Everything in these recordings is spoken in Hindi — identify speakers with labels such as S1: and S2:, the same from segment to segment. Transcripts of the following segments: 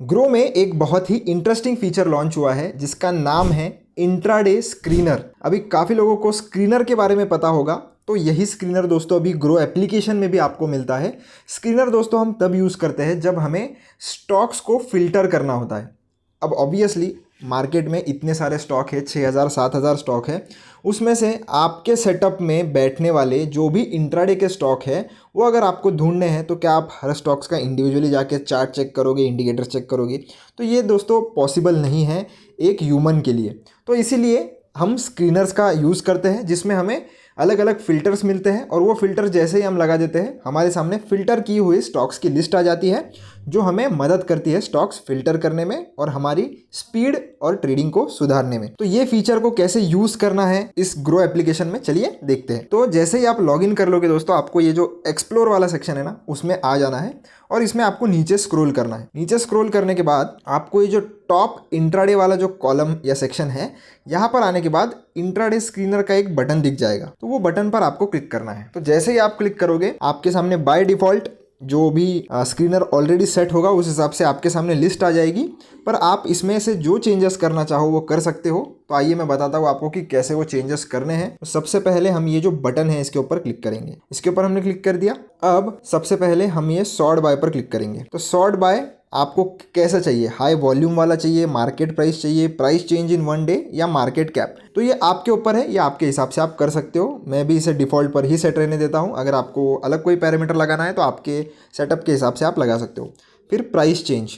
S1: ग्रो में एक बहुत ही इंटरेस्टिंग फीचर लॉन्च हुआ है जिसका नाम है इंट्राडे स्क्रीनर। अभी काफ़ी लोगों को स्क्रीनर के बारे में पता होगा, तो यही स्क्रीनर दोस्तों अभी ग्रो एप्लीकेशन में भी आपको मिलता है। स्क्रीनर दोस्तों हम तब यूज़ करते हैं जब हमें स्टॉक्स को फिल्टर करना होता है। अब ऑब्वियसली मार्केट में इतने सारे स्टॉक है, 6000 7000 स्टॉक है, उसमें से आपके सेटअप में बैठने वाले जो भी इंट्राडे के स्टॉक है वो अगर आपको ढूंढने हैं तो क्या आप हर स्टॉक्स का इंडिविजुअली जाके चार्ट चेक करोगे, इंडिकेटर चेक करोगे? तो ये दोस्तों पॉसिबल नहीं है एक ह्यूमन के लिए। तो इसीलिए हम स्क्रीनर्स का यूज़ करते हैं जिसमें हमें अलग अलग फ़िल्टर्स मिलते हैं और वो फ़िल्टर जैसे ही हम लगा देते हैं हमारे सामने फ़िल्टर की हुई स्टॉक्स की लिस्ट आ जाती है जो हमें मदद करती है स्टॉक्स फ़िल्टर करने में और हमारी स्पीड और ट्रेडिंग को सुधारने में। तो ये फीचर को कैसे यूज़ करना है इस ग्रो एप्लीकेशन में चलिए देखते हैं। तो जैसे ही आप लॉगिन कर लोगे दोस्तों, आपको ये जो एक्सप्लोर वाला सेक्शन है ना उसमें आ जाना है और इसमें आपको नीचे स्क्रॉल करना है। नीचे स्क्रॉल करने के बाद आपको ये जो टॉप इंट्राडे वाला जो कॉलम या सेक्शन है, यहाँ पर आने के बाद इंट्राडे स्क्रीनर का एक बटन दिख जाएगा, तो वो बटन पर आपको क्लिक करना है। तो जैसे ही आप क्लिक करोगे आपके सामने बाय डिफ़ॉल्ट जो भी स्क्रीनर ऑलरेडी सेट होगा उस हिसाब से आपके सामने लिस्ट आ जाएगी, पर आप इसमें से जो चेंजेस करना चाहो वो कर सकते हो। तो आइए मैं बताता हूँ आपको कि कैसे वो चेंजेस करने हैं। तो सबसे पहले हम ये जो बटन है इसके ऊपर क्लिक करेंगे। इसके ऊपर हमने क्लिक कर दिया। अब सबसे पहले हम ये सॉर्ट बाय पर क्लिक करेंगे। तो सॉर्ट बाय आपको कैसा चाहिए, हाई वॉल्यूम वाला चाहिए, मार्केट प्राइस चाहिए, price change in one day या मार्केट कैप, तो ये आपके ऊपर है, ये आपके हिसाब से आप कर सकते हो। मैं भी इसे डिफ़ॉल्ट पर ही सेट रहने देता हूँ। अगर आपको अलग कोई पैरामीटर लगाना है तो आपके सेटअप के हिसाब से आप लगा सकते हो। फिर प्राइस चेंज,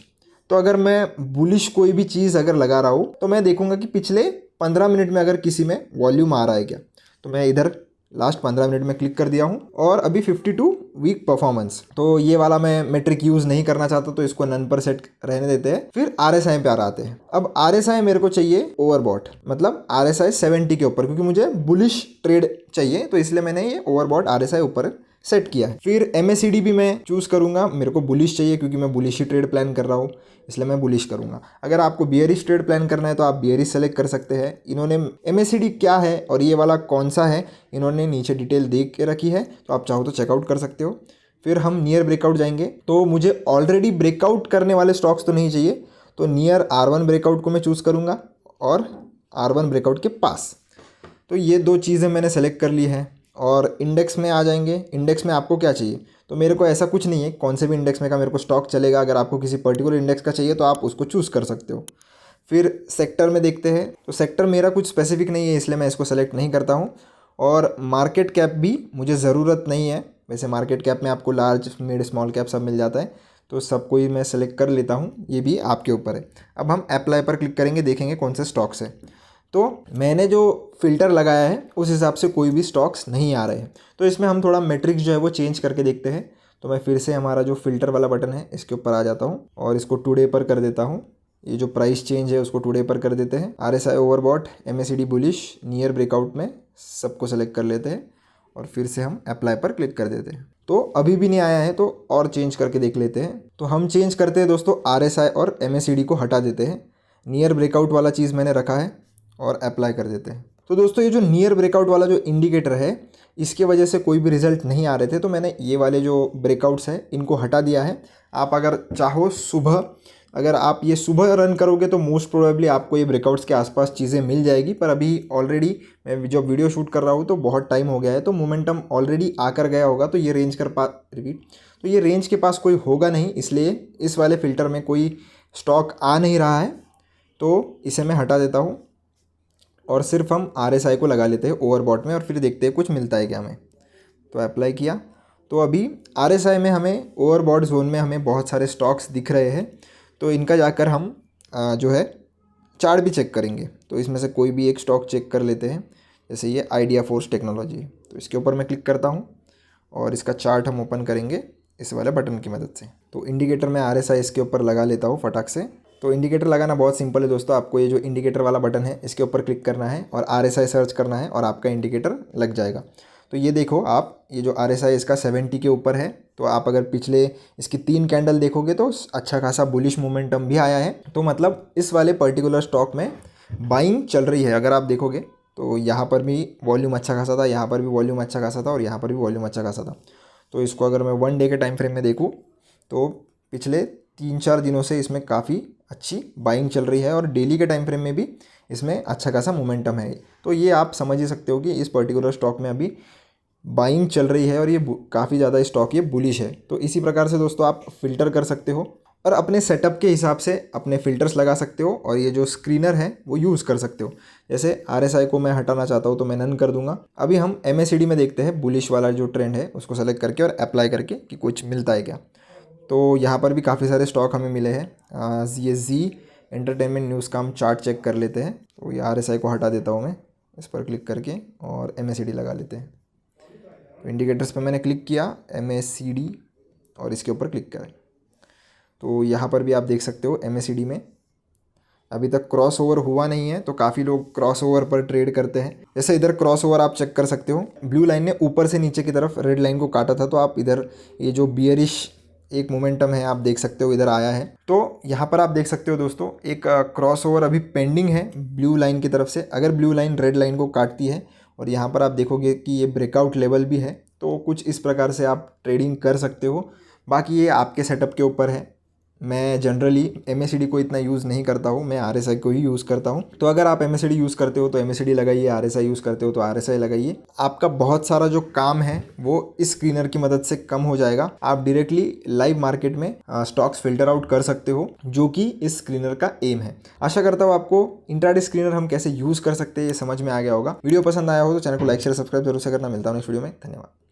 S1: तो अगर मैं बुलिश कोई भी चीज़ अगर लगा रहा हूँ तो मैं देखूंगा कि पिछले 15 मिनट में अगर किसी में वॉल्यूम आ रहा है क्या। तो मैं इधर लास्ट 15 मिनट में क्लिक कर दिया हूँ और अभी 52 वीक परफॉर्मेंस, तो ये वाला मैं मेट्रिक यूज़ नहीं करना चाहता तो इसको नन पर सेट रहने देते हैं। फिर RSI पे आते हैं। अब RSI मेरे को चाहिए ओवरबॉट, मतलब RSI 70 के ऊपर, क्योंकि मुझे बुलिश ट्रेड चाहिए तो इसलिए मैंने ये ओवरबॉट RSI ऊपर सेट किया है। फिर MACD भी मैं चूज़ करूँगा, मेरे को बुलिश चाहिए क्योंकि मैं बुलिश ही ट्रेड प्लान कर रहा हूँ, इसलिए मैं बुलिश करूँगा। अगर आपको बियरिश ट्रेड प्लान करना है तो आप बियरिश सेलेक्ट कर सकते हैं। इन्होंने MACD क्या है और ये वाला कौन सा है इन्होंने नीचे डिटेल दे के रखी है, तो आप चाहो तो चेकआउट कर सकते हो। फिर हम नियर ब्रेकआउट जाएंगे, तो मुझे ऑलरेडी ब्रेकआउट करने वाले स्टॉक्स तो नहीं चाहिए, तो नियर R1 ब्रेकआउट को मैं चूज़ करूँगा और R1 ब्रेकआउट के पास। तो ये दो चीज़ें मैंने सेलेक्ट कर ली है। और इंडेक्स में आ जाएंगे। इंडेक्स में आपको क्या चाहिए, तो मेरे को ऐसा कुछ नहीं है, कौन से भी इंडेक्स में का मेरे को स्टॉक चलेगा। अगर आपको किसी पर्टिकुलर इंडेक्स का चाहिए तो आप उसको चूज़ कर सकते हो। फिर सेक्टर में देखते हैं, तो सेक्टर मेरा कुछ स्पेसिफिक नहीं है इसलिए मैं इसको सेलेक्ट नहीं करता हूँ। और मार्केट कैप भी मुझे ज़रूरत नहीं है, वैसे मार्केट कैप में आपको लार्ज मिड स्मॉल कैप सब मिल जाता है, तो सबको ही मैं सेलेक्ट कर लेता हूँ, ये भी आपके ऊपर है। अब हम अप्लाई पर क्लिक करेंगे, देखेंगे कौन से स्टॉक्स है। तो मैंने जो फ़िल्टर लगाया है उस हिसाब से कोई भी स्टॉक्स नहीं आ रहे हैं, तो इसमें हम थोड़ा मैट्रिक्स जो है वो चेंज करके देखते हैं। तो मैं फिर से हमारा जो फ़िल्टर वाला बटन है इसके ऊपर आ जाता हूँ और इसको टुडे पर कर देता हूँ। ये जो प्राइस चेंज है उसको टुडे पर कर देते हैं। RSI overbought, MACD bullish, near breakout में सबको सेलेक्ट कर लेते हैं और फिर से हम अप्लाई पर क्लिक कर देते हैं। तो अभी भी नहीं आया है तो और चेंज करके देख लेते हैं। तो हम चेंज करते हैं दोस्तों, RSI और MACD को हटा देते हैं, नियर ब्रेकआउट वाला चीज़ मैंने रखा है और अप्लाई कर देते हैं। तो दोस्तों ये जो नियर ब्रेकआउट वाला जो इंडिकेटर है इसके वजह से कोई भी रिजल्ट नहीं आ रहे थे, तो मैंने ये वाले जो ब्रेकआउट्स हैं इनको हटा दिया है। आप अगर चाहो सुबह, अगर आप ये सुबह रन करोगे तो मोस्ट प्रोबेबली आपको ये ब्रेकआउट्स के आसपास चीज़ें मिल जाएगी, पर अभी ऑलरेडी मैं जो वीडियो शूट कर रहा हूँ तो बहुत टाइम हो गया है, तो मोमेंटम ऑलरेडी आकर गया होगा, तो ये रेंज तो ये रेंज के पास कोई होगा नहीं, इसलिए इस वाले फ़िल्टर में कोई स्टॉक आ नहीं रहा है, तो इसे मैं हटा देता हूँ और सिर्फ हम RSI को लगा लेते हैं ओवरबॉट में और फिर देखते हैं कुछ मिलता है क्या हमें। तो अप्लाई किया, तो अभी RSI में हमें ओवरबॉट जोन में हमें बहुत सारे स्टॉक्स दिख रहे हैं, तो इनका जाकर हम जो है चार्ट भी चेक करेंगे। तो इसमें से कोई भी एक स्टॉक चेक कर लेते हैं, जैसे ये आइडिया फोर्स टेक्नोलॉजी, तो इसके ऊपर मैं क्लिक करता हूँ और इसका चार्ट हम ओपन करेंगे इस वाले बटन की मदद से। तो इंडिकेटर में RSI इसके ऊपर लगा लेता हूँ फटाक से। तो इंडिकेटर लगाना बहुत सिंपल है दोस्तों, आपको ये जो इंडिकेटर वाला बटन है इसके ऊपर क्लिक करना है और RSI सर्च करना है और आपका इंडिकेटर लग जाएगा। तो ये देखो आप, ये जो RSI इसका 70 के ऊपर है, तो आप अगर पिछले इसकी 3 कैंडल देखोगे तो अच्छा खासा बुलिश मोमेंटम भी आया है, तो मतलब इस वाले पर्टिकुलर स्टॉक में बाइंग चल रही है। अगर आप देखोगे तो यहाँ पर भी वॉल्यूम अच्छा खासा था, यहाँ पर भी वॉल्यूम अच्छा खासा था और यहाँ पर भी वॉल्यूम अच्छा खासा था। तो इसको अगर मैं 1 डे के टाइम फ्रेम में देखूँ तो पिछले 3-4 दिनों से इसमें काफ़ी अच्छी बाइंग चल रही है और डेली के टाइम फ्रेम में भी इसमें अच्छा खासा मोमेंटम है। तो ये आप समझ ही सकते हो कि इस पर्टिकुलर स्टॉक में अभी बाइंग चल रही है और ये काफ़ी ज़्यादा स्टॉक ये बुलिश है। तो इसी प्रकार से दोस्तों आप फ़िल्टर कर सकते हो और अपने सेटअप के हिसाब से अपने फ़िल्टर्स लगा सकते हो और ये जो स्क्रीनर है वो यूज़ कर सकते हो। जैसे RSI को मैं हटाना चाहता हूँ तो मैं नन कर दूंगा। अभी हम MACD में देखते हैं बुलिश वाला जो ट्रेंड है उसको सेलेक्ट करके और अप्लाई करके कि कुछ मिलता है क्या। तो यहाँ पर भी काफ़ी सारे स्टॉक हमें मिले हैं। ये जी एंटरटेनमेंट न्यूज़ का हम चार्ट चेक कर लेते हैं। तो ये RSI को हटा देता हूँ मैं, इस पर क्लिक करके और MACD लगा लेते हैं। तो इंडिकेटर्स पे मैंने क्लिक किया, MACD और इसके ऊपर क्लिक करें। तो यहाँ पर भी आप देख सकते हो MACD में अभी तक क्रॉस ओवर हुआ नहीं है, तो काफ़ी लोग क्रॉस ओवर पर ट्रेड करते हैं। जैसे इधर क्रॉस ओवर आप चेक कर सकते हो, ब्लू लाइन ने ऊपर से नीचे की तरफ रेड लाइन को काटा था, तो आप इधर ये जो बियरिश एक मोमेंटम है आप देख सकते हो इधर आया है। तो यहाँ पर आप देख सकते हो दोस्तों एक क्रॉस ओवर अभी पेंडिंग है ब्लू लाइन की तरफ से। अगर ब्लू लाइन रेड लाइन को काटती है और यहाँ पर आप देखोगे कि ये ब्रेकआउट लेवल भी है, तो कुछ इस प्रकार से आप ट्रेडिंग कर सकते हो। बाकी ये आपके सेटअप के ऊपर है। मैं जनरली MACD को इतना यूज़ नहीं करता हूँ, मैं RSI को ही यूज़ करता हूँ। तो अगर आप MACD यूज़ करते हो तो MACD लगाइए, RSI यूज़ करते हो तो RSI लगाइए। आपका बहुत सारा जो काम है वो इस स्क्रीनर की मदद से कम हो जाएगा। आप डायरेक्टली लाइव मार्केट में स्टॉक्स फिल्टर आउट कर सकते हो, जो कि इस स्क्रीनर का एम है। आशा करता हूँ आपको इंट्राडे स्क्रीनर हम कैसे यूज़ कर सकते हैं ये समझ में आ गया होगा। वीडियो पसंद आया हो तो चैनल को लाइक शेयर सब्सक्राइब जरूर से करना। मिलता हूँ नेक्स्ट वीडियो में। धन्यवाद।